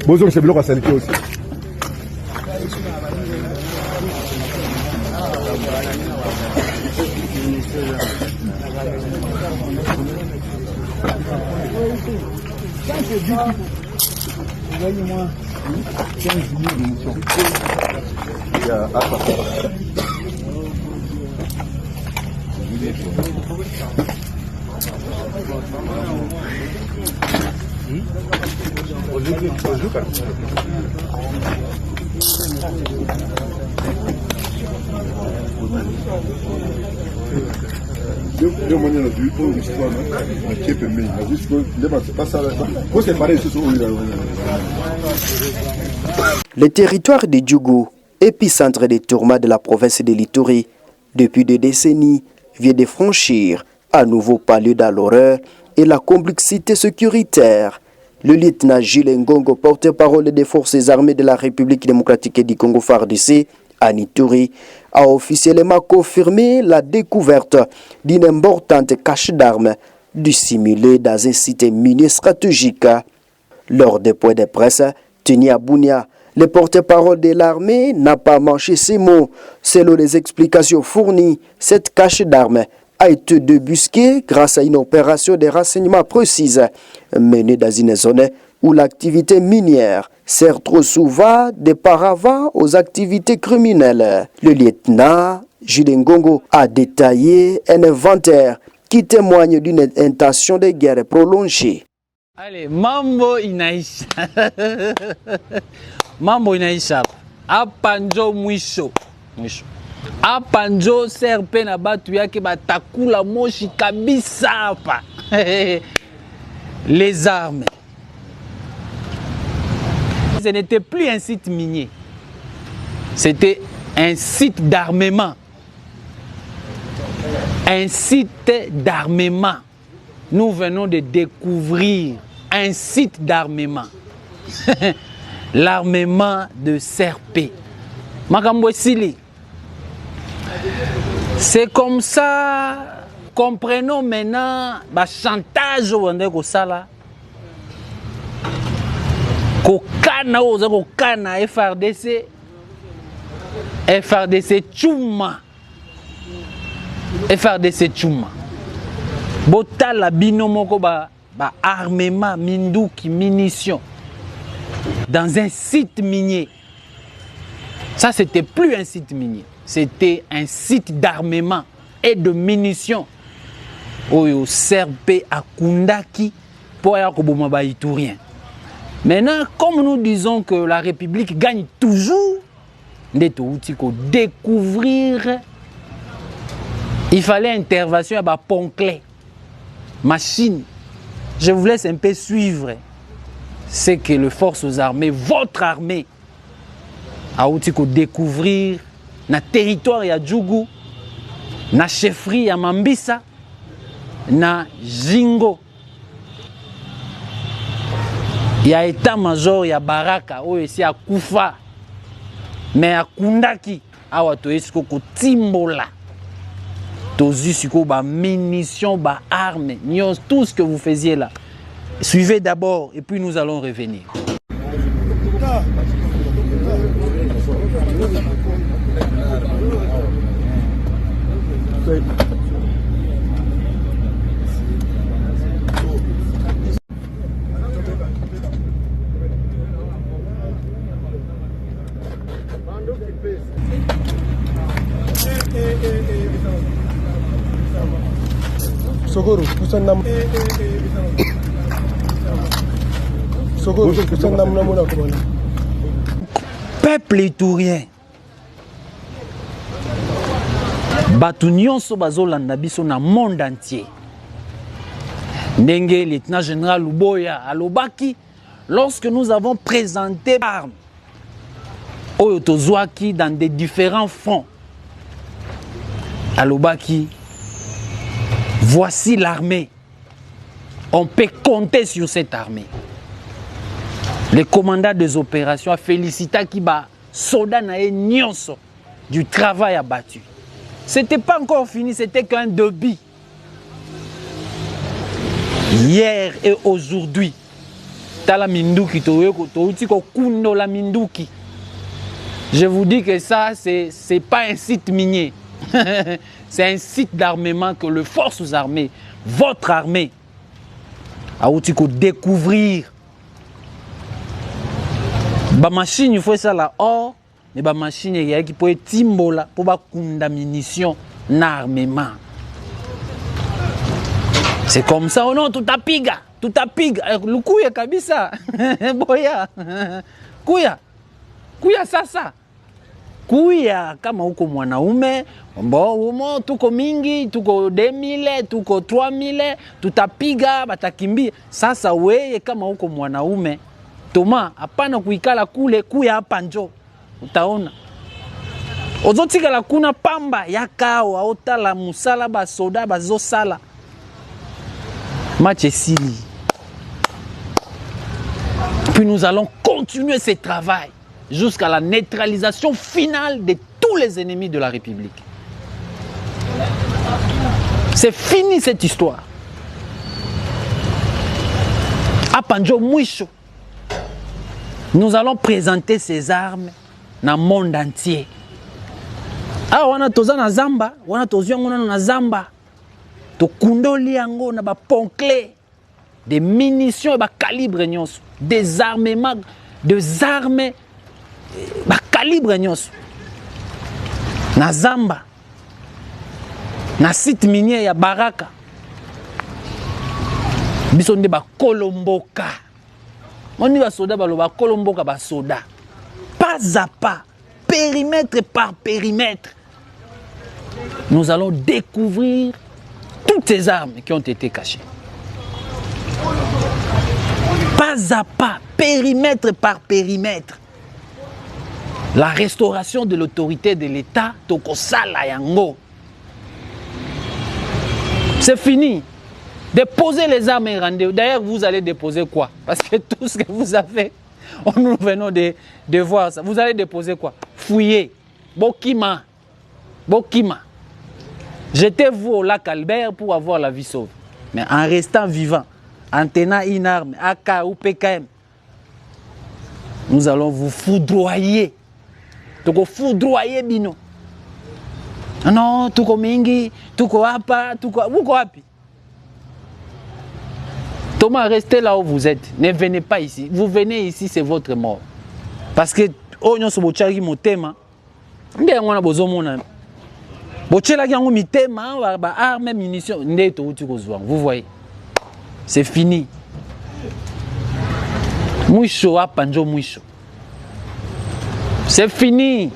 Bonjour, c'est bloc à Saliki aussi. Envoyez-moi 15 000 d'émissions. Il y a Le territoire de Djougou, épicentre des tourments de la province de l'Ituri, depuis des décennies, vient de franchir un nouveau palier dans l'horreur et la complexité sécuritaire. Le lieutenant Gilles Ngongo, porte-parole des forces armées de la République démocratique du Congo FARDC, à Ituri, a officiellement confirmé la découverte d'une importante cache d'armes dissimulée dans un site minier stratégique. Lors des points de presse tenus à Bunia, le porte-parole de l'armée n'a pas manché ses mots. Selon les explications fournies, cette cache d'armes a été débusquée grâce à une opération de renseignement précise menée dans une zone où l'activité minière sert trop souvent de paravent aux activités criminelles. Le lieutenant Gilles Ngongo a détaillé un inventaire qui témoigne d'une intention de guerre prolongée. Allez, mambo inaisha. Mambo inaisha. Apanjo mwisho. Apanjo serpe na batu yake batakula moshi kabisa hapa. Les armes. Ce n'était plus un site minier. C'était un site d'armement. Un site d'armement. Nous venons de découvrir un site d'armement. L'armement de Serpé. Makambo Sili. C'est comme ça, comprenons maintenant le chantage au Sala. Kokana oza kokana FRDC. FRDC Tchouma. FRDC Tchouma. Botala binomoko ba armement, minduki, munitions. Dans un site minier. Ça, c'était plus un site minier. C'était un site d'armement et de munitions. Oyo serpé à Kundaki pour Yakoboma Iturien. Maintenant, comme nous disons que la République gagne toujours, découvrir, il fallait intervention à Ponclé, machine. Je vous laisse un peu suivre. C'est que les forces armées, votre armée, a découvrir na territoire ya Djougou, na chefferie ya Mambisa, na Jingo. Il y a état-major ya Baraka, où ici à Koufa, mais à Kundaki, à Watoesiko Timbola. Tozusiko ba munitions, ba armes, tout ce que vous faisiez là. Suivez d'abord et puis nous allons revenir. Sogoro, peuple iturien, batu nyonso bazolanda biso na monde entier. Ndenge lieutenant général Luboya alobaki, lorsque nous avons présenté armes oyo tozwaki dans des différents fronts, alobaki, voici l'armée. On peut compter sur cette armée. Le commandant des opérations a félicité Kiba, soldat nae nyonso du travail abattu. C'était pas encore fini, c'était qu'un début. Hier et aujourd'hui, Tala Minduki, la Minduki. Je vous dis que ça, c'est pas un site minier. C'est un site d'armement que les forces armées, votre armée, a outil découvrir. Ba machine, il faut ça là. Or, mais ba machine, il y a qui peut être timbola pour ba kunda munitions n'armement. C'est comme ça, oh non, tout a piga. Le kuya kabisa. Boya. Kuya sasa. Kuya kama uko mwanaume, mbo tuko mingi, tuko 2000, tuko 3000, tutapiga batakimbia. Sasa weye kama uko mwanaume, Toma hapana kuikala kule, kuya hapa njo. Utaona. Ozotika la kuna pamba yakawa otala musala ba soda bazo sala. Match Sili. Puis nous allons continuer ce travail jusqu'à la neutralisation finale de tous les ennemis de la République. C'est fini cette histoire. À Panjo Mouicho, nous allons présenter ces armes dans le monde entier. Ah, on a toza na Zamba, on a toza na Zamba. To kundoli yango na ba ponclé, des munitions et ba calibre nyos, des armements, des armes ba calibre nyos. Na Zamba, na site minier ya Baraka, biso nde ba kolomboka. On y va soda ba lo ba kolomboka ba soda. Pas à pas, périmètre par périmètre, nous allons découvrir toutes ces armes qui ont été cachées. Pas à pas, périmètre par périmètre. La restauration de l'autorité de l'État, Tokosala Yango. C'est fini. Déposez les armes et rendez-vous. D'ailleurs, vous allez déposer quoi? Parce que tout ce que vous avez, nous venons de voir ça. Vous allez déposer quoi? Fouiller. Bokima. Bokima. Jetez-vous au lac Albert pour avoir la vie sauve. Mais en restant vivant, en tenant une arme, AK ou PKM, nous allons vous foudroyer. Toko foudroyer bino. Non, tuko mingi, tuko apa, tuko api. Thomas, restez là où vous êtes. Ne venez pas ici. Vous venez ici, c'est votre mort. Parce que on se bochagi motema. Nde ngona bozomona. Bochela yango mitema ba armes munitions nde to uti kozwa. Vous voyez. C'est fini. Mwisho hapa njo mwisho. C'est fini.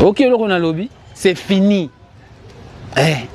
OK, le lobby, c'est fini. Eh